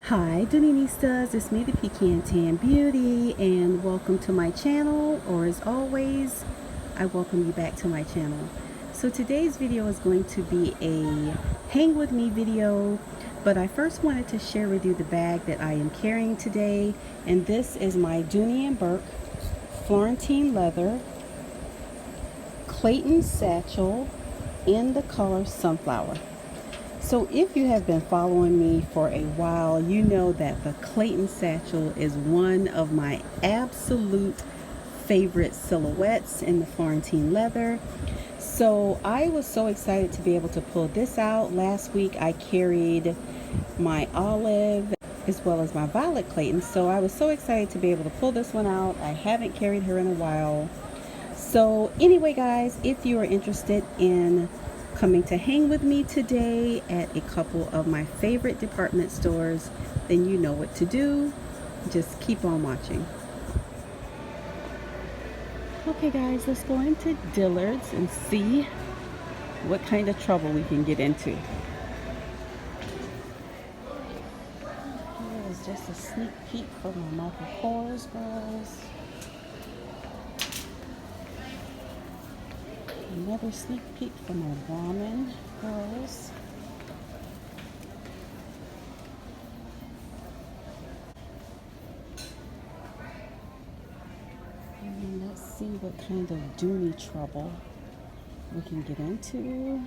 Hi Doonistas, it's me the Pecan Tan Beauty and welcome to my channel, or as always I welcome you back to my channel. So today's video is going to be a hang with me video, but I first wanted to share with you the bag that I am carrying today, and this is my Dooney Bourke Florentine leather Clayton satchel in the color Sunflower. So if you have been following me for a while, you know that the Clayton satchel is one of my absolute favorite silhouettes in the Florentine leather. So I was so excited to be able to pull this out. Last week I carried my olive as well as my violet Clayton. So I was so excited to be able to pull this one out. I haven't carried her in a while. So anyway guys, if you are interested in coming to hang with me today at a couple of my favorite department stores, then you know what to do. Just keep on watching. Okay guys, let's go into Dillards and see what kind of trouble we can get into. Here is just a sneak peek for my Michael Kors girls. Another sneak peek for my Ramen girls. And let's see what kind of Dooney trouble we can get into.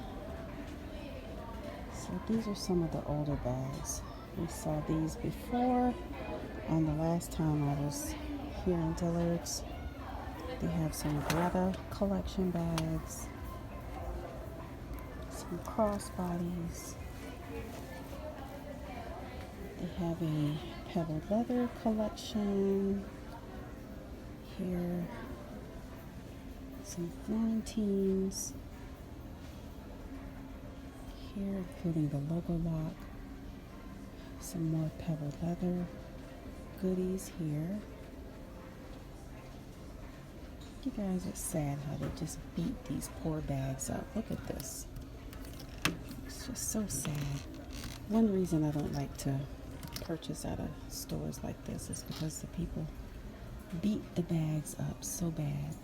So these are some of the older bags. We saw these before on the last time I was here in Dillards. They have some Greta collection bags, some crossbodies. They have a pebbled leather collection. Here, some Florentines. Here, including the logo lock. Some more pebbled leather goodies here. You guys, it's sad how they just beat these poor bags up. Look at this. It's just so sad. One reason I don't like to purchase at stores like this is because the people beat the bags up so bad.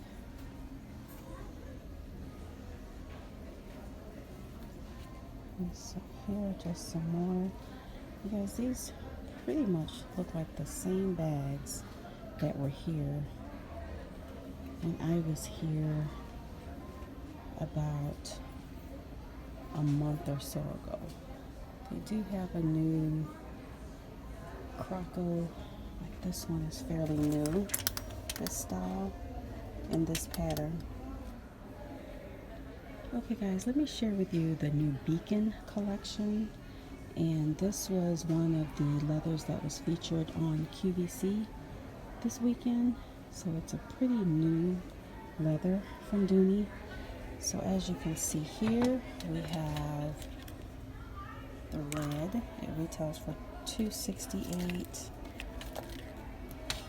And so here are just some more. You guys, these pretty much look like the same bags that were here when I was here about a month or so ago. They do have a new croco, like this one is fairly new, this style and this pattern. Okay guys, let me share with you the new Beacon collection, and this was one of the leathers that was featured on QVC this weekend. So it's a pretty new leather from Dooney. So as you can see here, we have the red. It retails for $268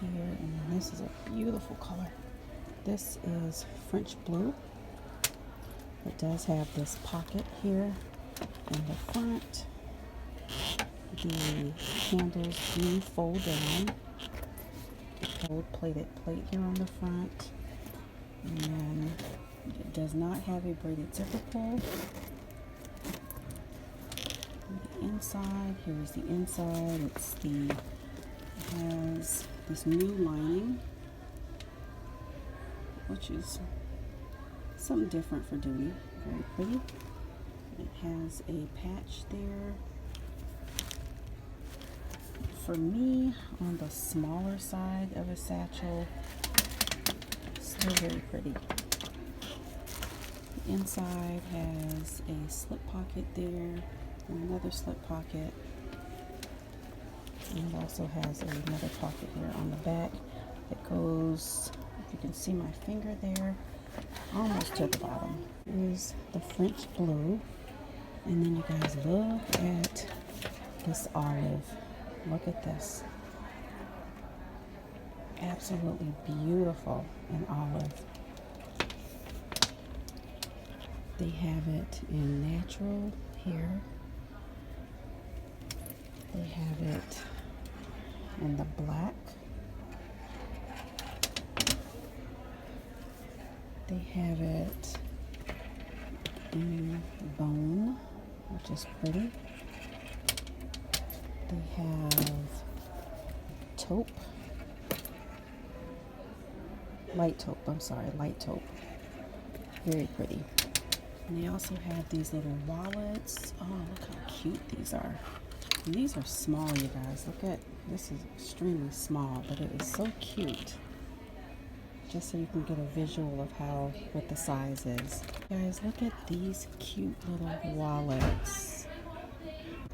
here, and this is a beautiful color. This is French blue. It does have this pocket here in the front. The handles do fold down. Gold-plated plate here on the front, and it does not have a braided zipper pull. The inside, here is the inside. It has this new lining, which is something different for Dooney. Very pretty. It has a patch there. For me, on the smaller side of a satchel, still very pretty. The inside has a slip pocket there, and another slip pocket. And it also has another pocket here on the back that goes, if you can see my finger there, almost to the bottom. Here's the French blue. And then you guys look at this olive. Look at this. Absolutely beautiful in olive. They have it in natural here. They have it in the black. They have it in bone, which is pretty. They have taupe, light taupe, light taupe. Very pretty. And they also have these little wallets. Oh, look how cute these are. And these are small, you guys. Look at, this is extremely small, but it is so cute. Just so you can get a visual of what the size is. Guys, look at these cute little wallets.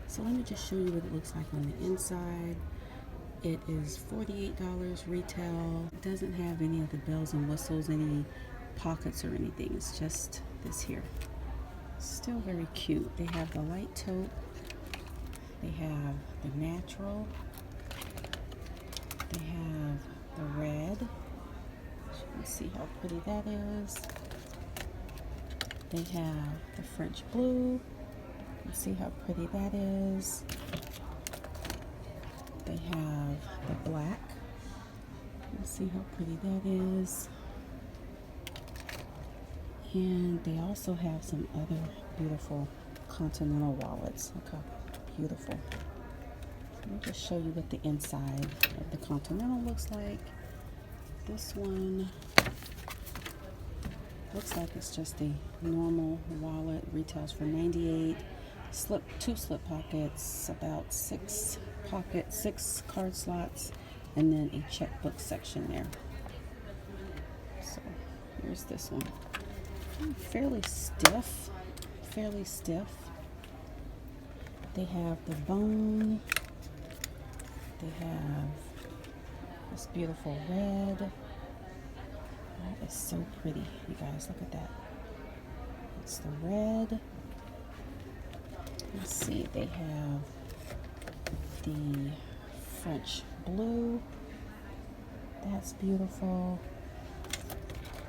So let me just show you what it looks like on the inside. It is $48 retail. It doesn't have any of the bells and whistles, any pockets or anything. It's just this here. Still very cute. They have the light taupe. They have the natural. They have the red. You can see how pretty that is. They have the French blue. You can see how pretty that is. They have the black. You can see how pretty that is. And they also have some other beautiful continental wallets. Look how beautiful. Let me just show you what the inside of the continental looks like. This one looks like it's just a normal wallet. Retails for $98. Two slip pockets, about 6 pockets, 6 card slots, and then a checkbook section there. So here's this one. Fairly stiff. They have the bone. They have this beautiful red. That is so pretty, you guys. Look at that. It's the red. Let's see, they have the French blue. That's beautiful.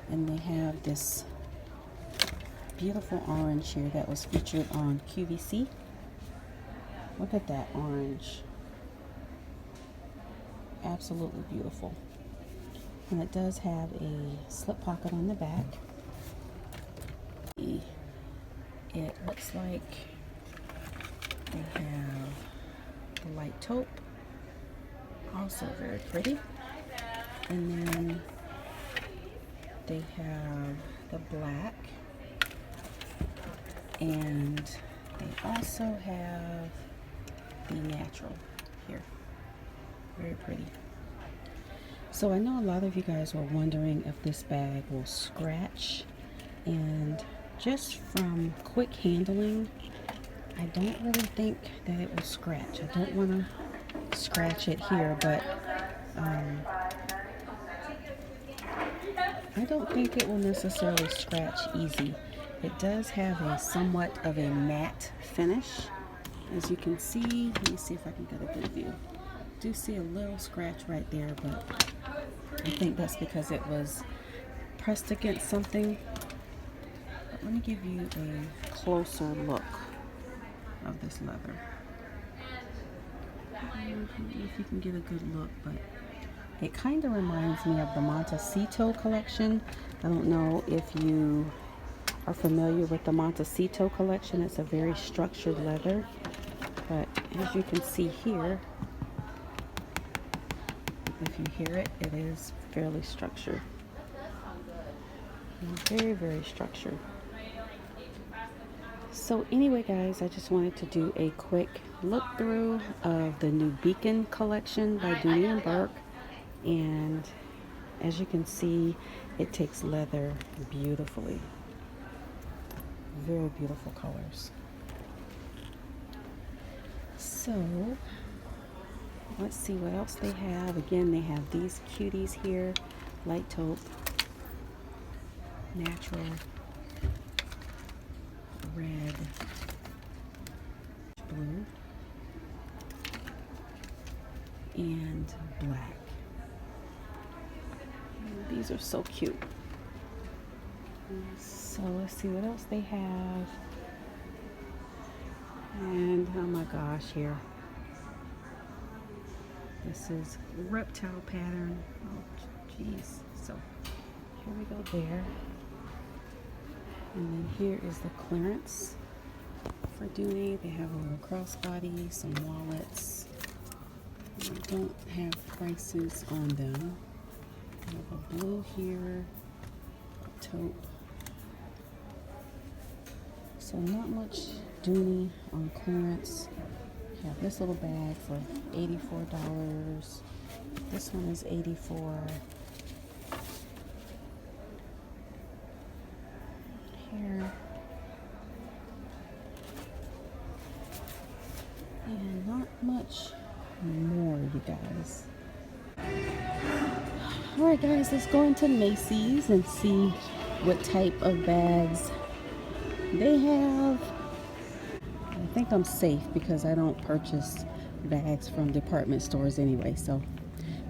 And they have this beautiful orange here that was featured on QVC. Look at that orange. Absolutely beautiful. And it does have a slip pocket on the back. It looks like they have the light taupe, also very pretty. And then they have the black, and they also have the natural here. Very pretty. So I know a lot of you guys were wondering if this bag will scratch, and just from quick handling, I don't really think that it will scratch. I don't want to scratch it here, but I don't think it will necessarily scratch easy. It does have a somewhat of a matte finish, as you can see. Let me see if I can get a good view. Do see a little scratch right there, but I think that's because it was pressed against something. But let me give you a closer look of this leather. I don't know if you can get a good look, but it kind of reminds me of the Montecito collection. I don't know if you are familiar with the Montecito collection. It's a very structured leather, but as you can see here, if you hear it, it is fairly structured. Very, very structured. So anyway, guys, I just wanted to do a quick look through of the new Beacon collection by Dooney Bourke. And as you can see, it takes leather beautifully. Very beautiful colors. So let's see what else they have. Again, they have these cuties here. Light taupe, natural, red, blue, and black. These are so cute. So let's see what else they have. And oh my gosh, here. This is reptile pattern. Oh, geez. So here we go there. And then here is the clearance for Dooney. They have a little crossbody, some wallets. They don't have prices on them. I have a blue here, a taupe. So not much Dooney on clearance. I have this little bag for $84. This one is $84. Here. And not much more, you guys. Alright guys, let's go into Macys and see what type of bags they have. I think I'm safe because I don't purchase bags from department stores anyway, so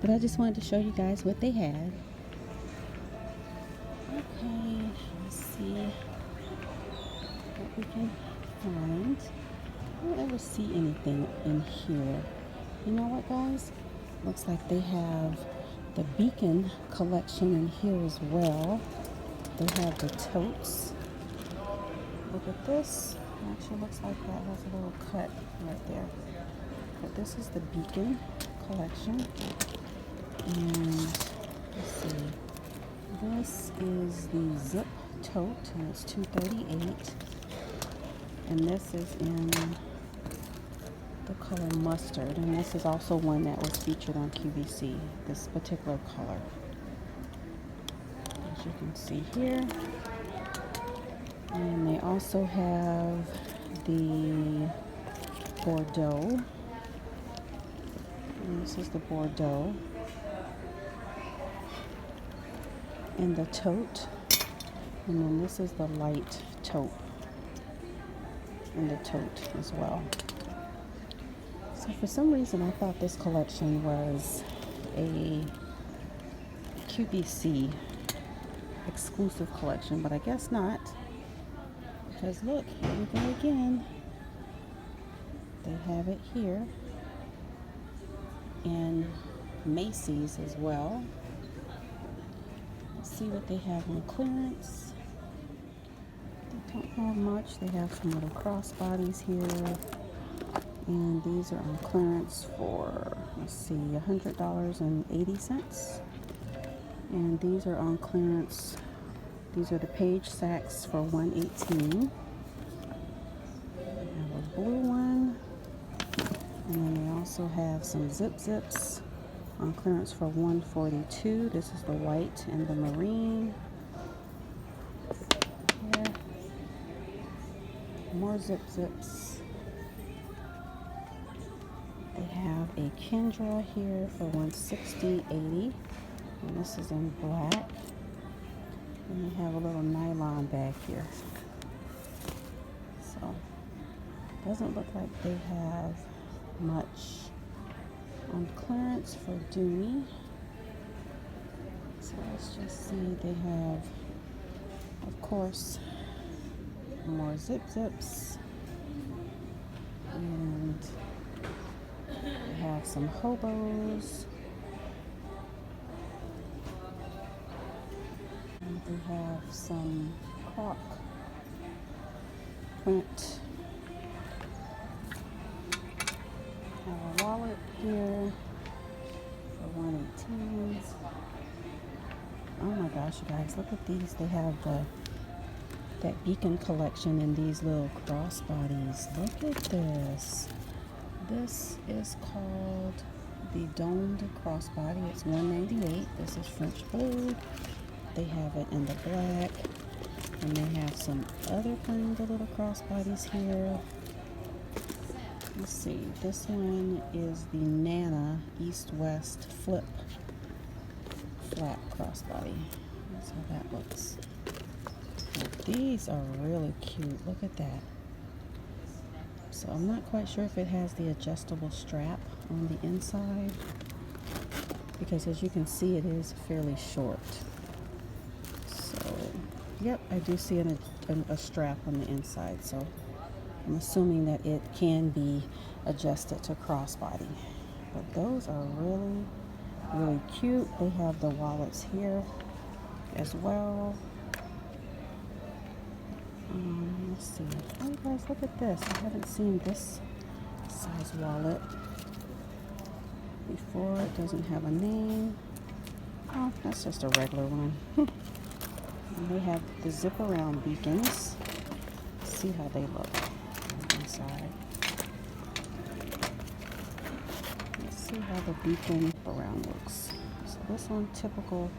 but I just wanted to show you guys what they had. Okay, let's see what we can find. I don't ever see anything in here. You know what, guys? Looks like they have the Beacon collection in here as well. They have the totes. Look at this. It actually looks like that has a little cut right there. But this is the Beacon collection. And let's see. This is the zip tote, and it's $238. And this is in the color mustard, and this is also one that was featured on QVC, this particular color, as you can see here. And they also have the Bordeaux, and this is the Bordeaux, and the tote, and then this is the light taupe, and the tote as well. So for some reason I thought this collection was a QVC exclusive collection, but I guess not, because look, here we go again. They have it here in Macys as well. Let's see what they have on clearance. They don't have much. They have some little crossbodies here. And these are on clearance for, let's see, $100.80. And these are on clearance. These are the page sacks for $118. I have a blue one. And then they also have some zips on clearance for $142. This is the white and the marine. Here. More zips. They have a Kendra here for $160.80, and this is in black. And they have a little nylon bag here. So, doesn't look like they have much on clearance for Dooney. So let's just see. They have, of course, more zips, and they have some hobos, and they have some croc print. Have a wallet here for $118. Oh my gosh, you guys, look at these. They have that Beacon collection in these little crossbodies. Look at this. This is called the domed crossbody. It's $198. This is French blue. They have it in the black, and they have some other kinds of little crossbodies here. Let's see. This one is the Nana East-West flip flat crossbody. That's how that looks. Now, these are really cute. Look at that. So I'm not quite sure if it has the adjustable strap on the inside, because as you can see, it is fairly short. So, yep, I do see a strap on the inside. So I'm assuming that it can be adjusted to crossbody. but those are really, really cute. They have the wallets here as well. Let's see. Oh, you guys, look at this. I haven't seen this size wallet before. It doesn't have a name. Oh, that's just a regular one. And they have the zip around beacons. Let's see how they look inside. Let's see how the beacon around looks. So this one, typical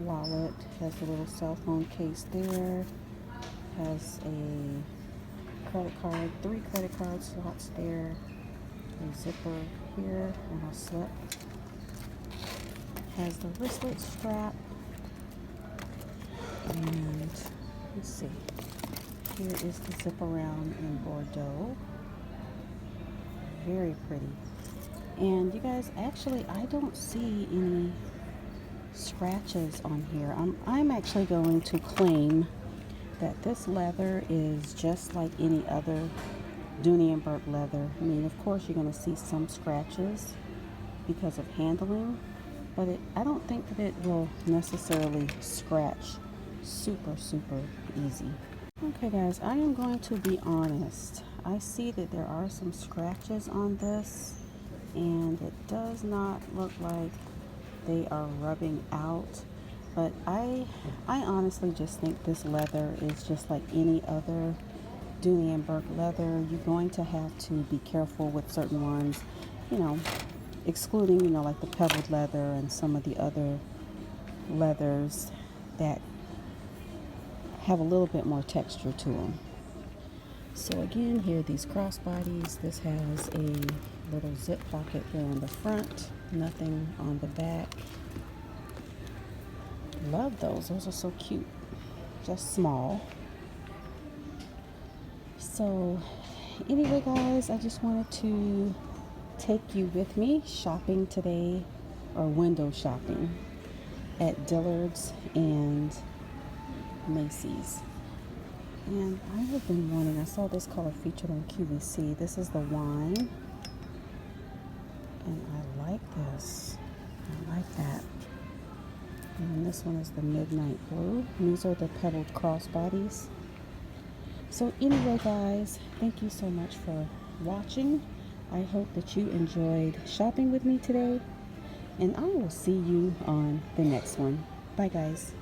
wallet, has a little cell phone case there, has a credit card, 3 credit card slots there, a zipper here and a slip, has the wristlet strap, and let's see, here is the zip around in Bordeaux. Very pretty. And you guys, actually I don't see any scratches on here. I'm actually going to claim that this leather is just like any other Dooney Bourke leather. I mean, of course you're going to see some scratches because of handling, but I don't think that it will necessarily scratch super easy. Okay guys, I am going to be honest. I see that there are some scratches on this, and it does not look like they are rubbing out, but I honestly just think this leather is just like any other Dooney Bourke leather. You're going to have to be careful with certain ones, you know, excluding, you know, like the pebbled leather and some of the other leathers that have a little bit more texture to them. So again, here are these crossbodies. This has a little zip pocket here on the front, nothing on the back. Love those. Those are so cute. Just small. So anyway guys, I just wanted to take you with me shopping today, or window shopping, at Dillards and Macys. And I have been wanting, I saw this color featured on QVC. This is the wine, and I like this. I like that. And this one is the midnight blue. And these are the pebbled crossbodies. So anyway guys, thank you so much for watching. I hope that you enjoyed shopping with me today, and I will see you on the next one. Bye guys.